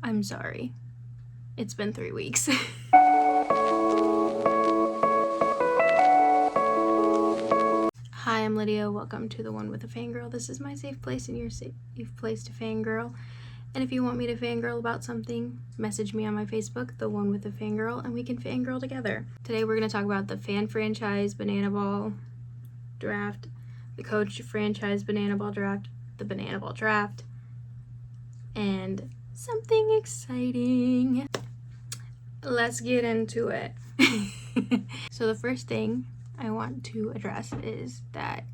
I'm sorry. It's been 3 weeks. Hi, I'm Lydia. Welcome to The One with a Fangirl. This is my safe place and your safe place to fangirl. And if you want me to fangirl about something, message me on my Facebook, The One with a Fangirl, and we can fangirl together. Today we're going to talk about the fan franchise Banana Ball draft, the coach franchise Banana Ball draft, the Banana Ball draft, and something exciting. Let's get into it. So the first thing I want to address is that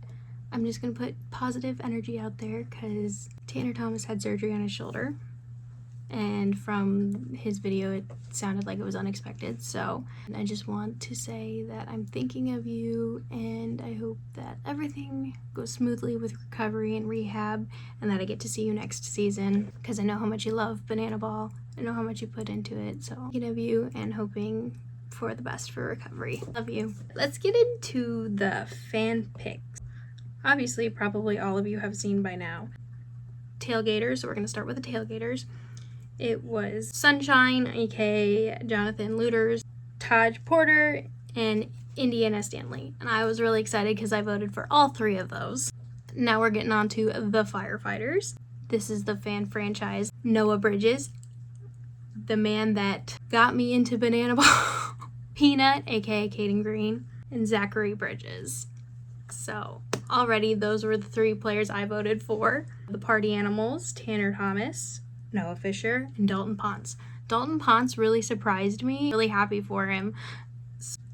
I'm just going to put positive energy out there because Tanner Thomas had surgery on his shoulder, and from his video it sounded like it was unexpected. So I just want to say that I'm thinking of you, and I hope that everything goes smoothly with recovery and rehab, and that I get to see you next season because I know how much you love Banana Ball. I know how much you put into it, so thinking of you and hoping for the best for recovery. Love you. Let's get into the fan picks. Obviously, probably all of you have seen by now. Tailgaters, so we're going to start with the tailgaters. It was Sunshine, aka Jonathan Looters, Taj Porter, and Indiana Stanley. And I was really excited because I voted for all three of those. Now we're getting on to the firefighters. This is the fan franchise Noah Bridges, the man that got me into Banana Ball, Peanut, aka Caden Green, and Zachary Bridges. So already those were the three players I voted for. The party animals, Tanner Thomas, Noah Fisher, and Dalton Ponce. Dalton Ponce really surprised me. Really happy for him.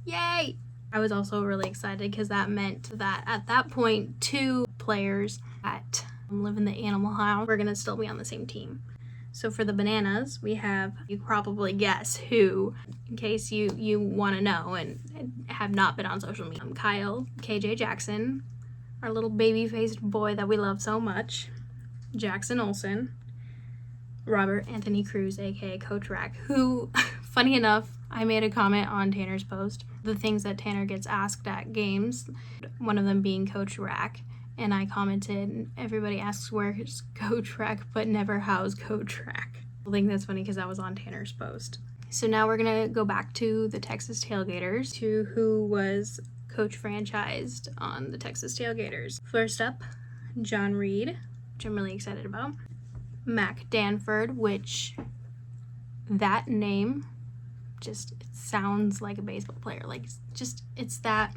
Yay! I was also really excited because that meant that at that point, two players that live in the animal house were going to still be on the same team. So for the bananas, we have, you probably guess who, in case you want to know and have not been on social media. Kyle KJ Jackson, our little baby-faced boy that we love so much, Jackson Olsen, Robert Anthony Cruz, aka Coach Rack, who, funny enough, I made a comment on Tanner's post, the things that Tanner gets asked at games, one of them being Coach Rack. And I commented, everybody asks where's Coach Rack, but never how's Coach Rack. I think that's funny because that was on Tanner's post. So now we're going to go back to the Texas Tailgaters, to who was coach franchised on the Texas Tailgaters. First up, John Reed, which I'm really excited about. Mac Danford, which that name just, it sounds like a baseball player. Like, just, it's that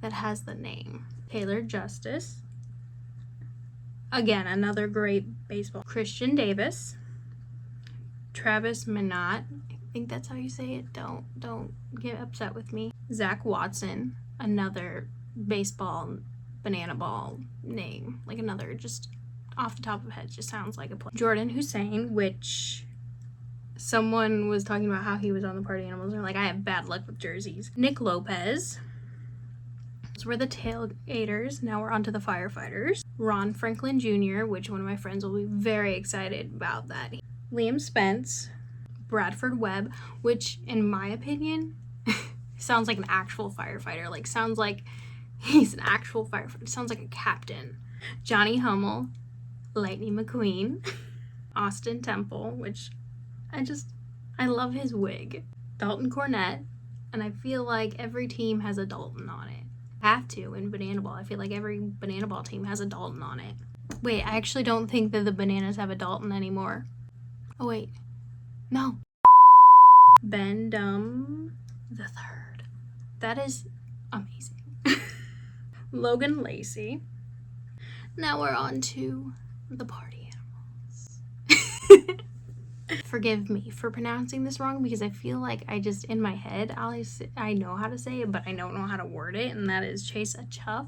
has the name. Taylor Justice, again, another great baseball. Christian Davis, Travis Minot, I think that's how you say it, don't get upset with me. Zach Watson, another baseball banana ball name, like another, just off the top of the head, just sounds like a play. Jordan Hussein, which someone was talking about how he was on the party animals, and like, I have bad luck with jerseys. Nick Lopez. We're the tailgaters. Now we're on to the firefighters. Ron Franklin Jr., which one of my friends will be very excited about that. Liam Spence, Bradford Webb, which in my opinion sounds like an actual firefighter. Like, sounds like he's an actual firefighter. Sounds like a captain. Johnny Hummel, Lightning McQueen, Austin Temple, which I love his wig. Dalton Cornett, and I feel like every team has a Dalton on it. Have to in Banana Ball. I feel like every Banana Ball team has a Dalton on it. Wait, I actually don't think that the bananas have a Dalton anymore. Oh wait, no. Ben Dum the third. That is amazing. Logan Lacey. Now we're on to the party animals. Forgive me for pronouncing this wrong because I feel like I just, in my head, I know how to say it, but I don't know how to word it, and that is Chase a Cuff?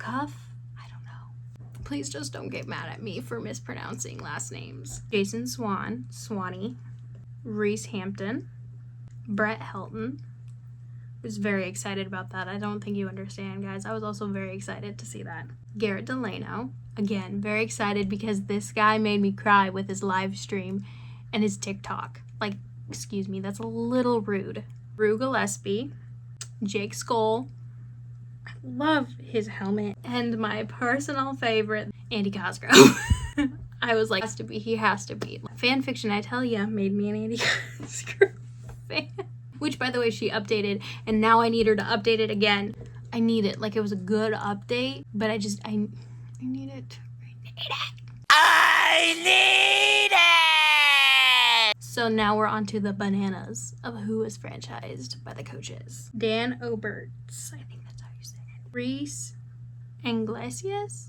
I don't know. Please just don't get mad at me for mispronouncing last names. Jason Swan, Swanee, Reese Hampton, Brett Helton. Was very excited about that. I don't think you understand, guys. I was also very excited to see that. Garrett Delano, again, very excited because this guy made me cry with his live stream and his TikTok. Like, excuse me, that's a little rude. Rue Gillespie, Jake Skoll, I love his helmet, and my personal favorite, Andy Cosgrove. I was like, he has to be. Fan fiction, I tell ya, made me an Andy Cosgrove fan. Which, by the way, she updated, and now I need her to update it again. I need it. Like, it was a good update, but I need it. I need it. I need it! So now we're on to the bananas of who is franchised by the coaches. Dan Oberts. I think that's how you say it. Reese Iglesias.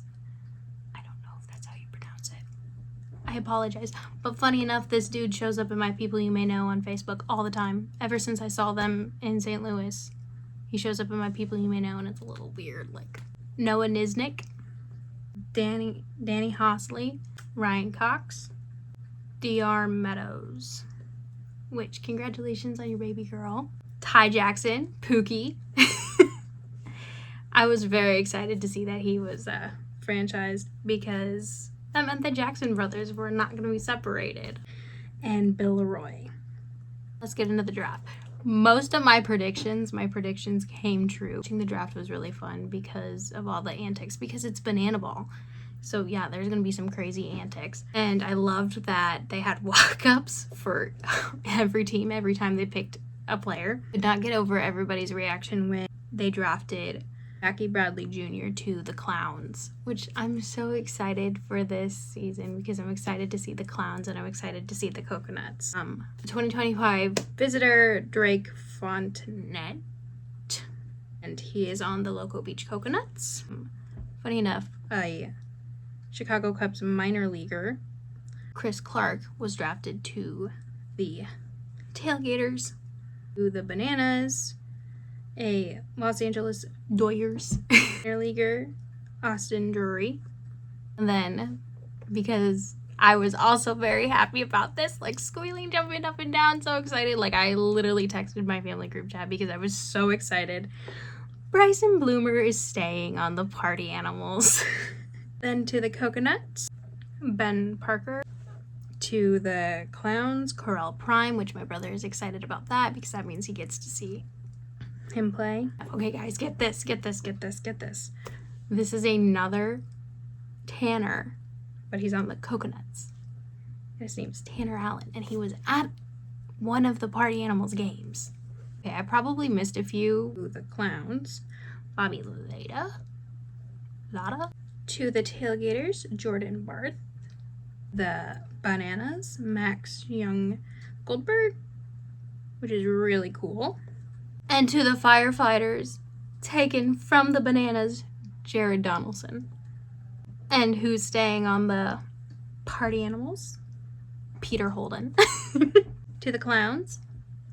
I apologize, but funny enough, this dude shows up in my People You May Know on Facebook all the time. Ever since I saw them in St. Louis, he shows up in my People You May Know, and it's a little weird. Like Noah Niznik, Danny Hosley, Ryan Cox, DR Meadows, which congratulations on your baby girl. Ty Jackson, Pookie. I was very excited to see that he was franchised because that meant the Jackson brothers were not going to be separated. And Bill Leroy. Let's get into the draft. Most of my predictions came true. Watching the draft was really fun because of all the antics, because it's Banana Ball. So yeah, there's going to be some crazy antics. And I loved that they had walk-ups for every team every time they picked a player. Could not get over everybody's reaction when they drafted Jackie Bradley Jr. to the Clowns, which I'm so excited for this season because I'm excited to see the Clowns and I'm excited to see the Coconuts. 2025 visitor Drake Fontenette, and he is on the Loco Beach Coconuts. Funny enough, a Chicago Cubs minor leaguer, Chris Clark, was drafted to the Tailgaters, to the Bananas, a Los Angeles Doyers minor leaguer, Austin Drury. And then, because I was also very happy about this, like squealing, jumping up and down, so excited, like I literally texted my family group chat because I was so excited. Bryson Bloomer is staying on the Party Animals. Then to the Coconuts, Ben Parker. To the Clowns, Corel Prime, which my brother is excited about that because that means he gets to see him play. Okay guys, get this. This is another Tanner, but he's on the Coconuts. His name's Tanner Allen, and he was at one of the Party Animals games. Okay, I probably missed a few. The Clowns, Bobby Lada. To the Tailgaters, Jordan Barth. The Bananas, Max Young Goldberg, which is really cool. And to the Firefighters, taken from the Bananas, Jared Donaldson. And who's staying on the Party Animals? Peter Holden. To the Clowns,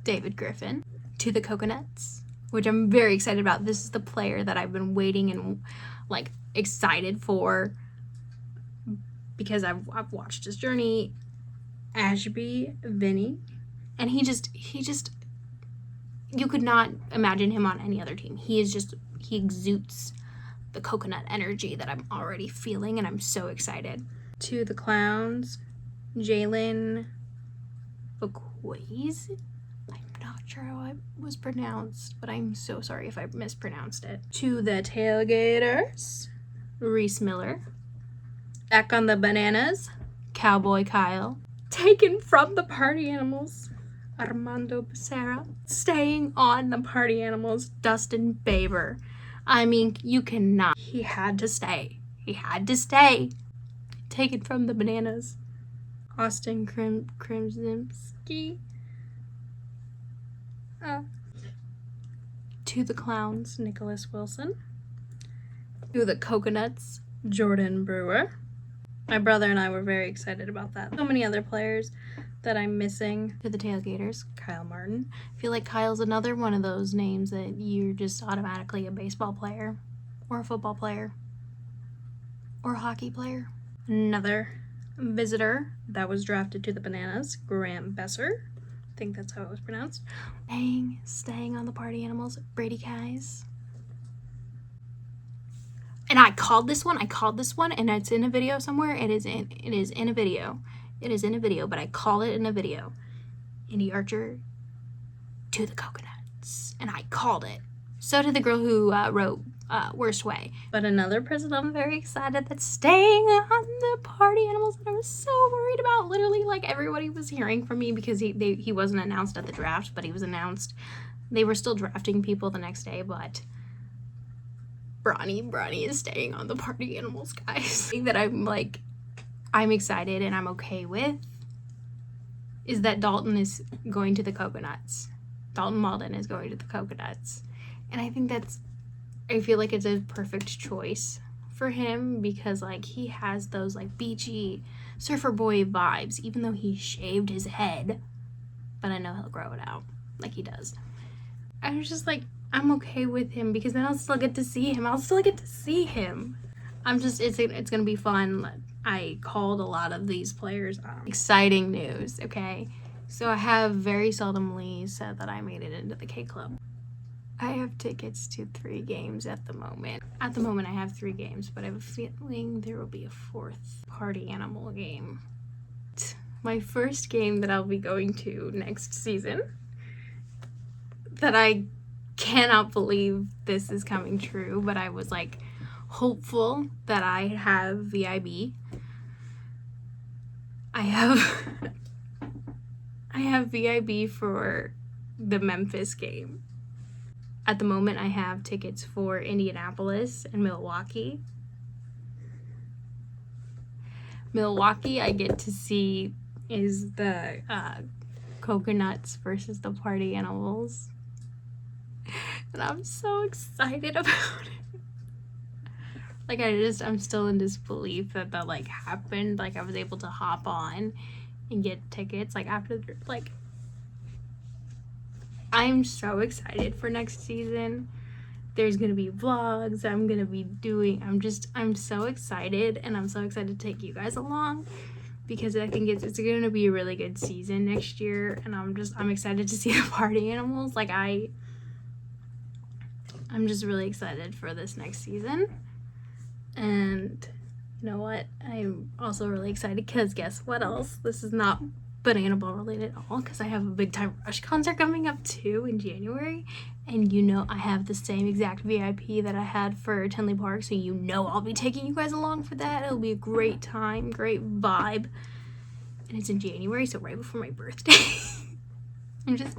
David Griffin. To the Coconuts, which I'm very excited about. This is the player that I've been waiting and like excited for because I've watched his journey. Ashby Vinny. And he just you could not imagine him on any other team. He exudes the Coconut energy that I'm already feeling, and I'm so excited. To the Clowns, Jalen Bequaise. I'm not sure how it was pronounced, but I'm so sorry if I mispronounced it. To the Tailgaters, Reese Miller. Back on the Bananas, Cowboy Kyle. Taken from the Party Animals, Armando Becerra. Staying on the Party Animals, Dustin Baber. I mean, you cannot. He had to stay. Taken from the Bananas, Austin Krimzinski. To the Clowns, Nicholas Wilson. To the Coconuts, Jordan Brewer. My brother and I were very excited about that. So many other players that I'm missing. To the Tailgaters, Kyle Martin. I feel like Kyle's another one of those names that you're just automatically a baseball player or a football player or a hockey player. Another visitor that was drafted to the Bananas, Grant Besser. I think that's how it was pronounced. Staying on the Party Animals, Brady Keyes. And I called this one, and it's in a video somewhere. It is in a video, but I called it in a video. Indy Archer to the Coconuts. And I called it. So did the girl who wrote worst way. But another person I'm very excited that's staying on the party animals that I was so worried about. Literally, like, everybody was hearing from me because he wasn't announced at the draft, but he was announced. They were still drafting people the next day, but Bronny is staying on the party animals, guys. The thing that I'm excited and I'm okay with is that Dalton is going to the Coconuts. Dalton Malden is going to the Coconuts. And I feel like it's a perfect choice for him because, like, he has those, like, beachy surfer boy vibes, even though he shaved his head. But I know he'll grow it out like he does. I was just like, I'm okay with him because then I'll still get to see him. It's gonna be fun. I called a lot of these players. Exciting news, okay? So I have very seldomly said that I made it into the K Club. I have tickets to 3 games at the moment. At the moment I have 3 games, but I have a feeling there will be a 4th party animal game. My first game that I'll be going to next season, that I cannot believe this is coming true, but I was like hopeful that I have VIB. I have VIB for the Memphis game. At the moment, I have tickets for Indianapolis and Milwaukee. Milwaukee, I get to see is the Coconuts versus the Party Animals. And I'm so excited about it. Like, I'm still in disbelief that like happened. Like, I was able to hop on and get tickets, like, after, like, I'm so excited for next season. There's gonna be vlogs I'm gonna be doing. I'm so excited, and I'm so excited to take you guys along because I think it's gonna be a really good season next year, and I'm excited to see the party animals. Like, I'm just really excited for this next season. And you know what? I'm also really excited because guess what else? This is not Banana Ball related at all because I have a Big Time Rush concert coming up too in January. And you know I have the same exact VIP that I had for Tinley Park, so you know I'll be taking you guys along for that. It'll be a great time, great vibe. And it's in January, so right before my birthday. I'm just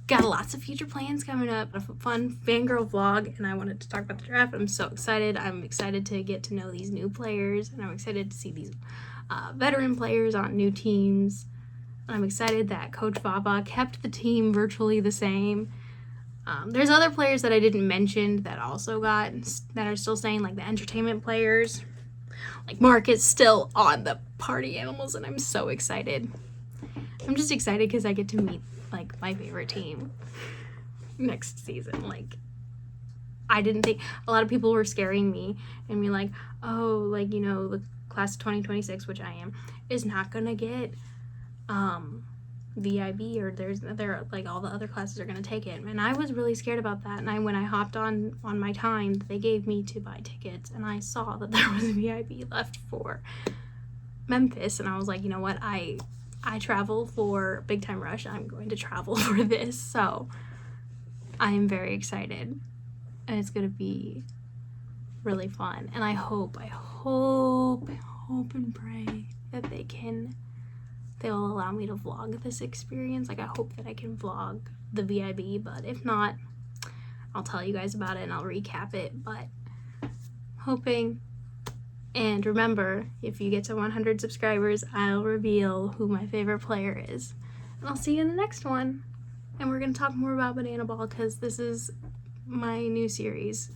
got lots of future plans coming up, a fun fangirl vlog, and I wanted to talk about the draft. I'm so excited. I'm excited to get to know these new players, and I'm excited to see these veteran players on new teams. And I'm excited that Coach Baba kept the team virtually the same. There's other players that I didn't mention that also that are still staying, like the entertainment players. Like Mark is still on the party animals, and I'm so excited. I'm just excited because I get to meet like my favorite team next season. Like, I didn't think, a lot of people were scaring me and be like, oh, like, you know, the class of 2026, which I am, is not gonna get VIB, or they're like all the other classes are gonna take it. And I was really scared about that. And when I hopped on my time that they gave me to buy tickets, and I saw that there was VIB left for Memphis, and I was like, you know what, I travel for Big Time Rush. I'm going to travel for this, so I am very excited, and it's gonna be really fun. And I hope and pray that they'll allow me to vlog this experience. Like, I hope that I can vlog the VIB, but if not, I'll tell you guys about it and I'll recap it. But hoping. And remember, if you get to 100 subscribers, I'll reveal who my favorite player is. And I'll see you in the next one. And we're going to talk more about Banana Ball because this is my new series.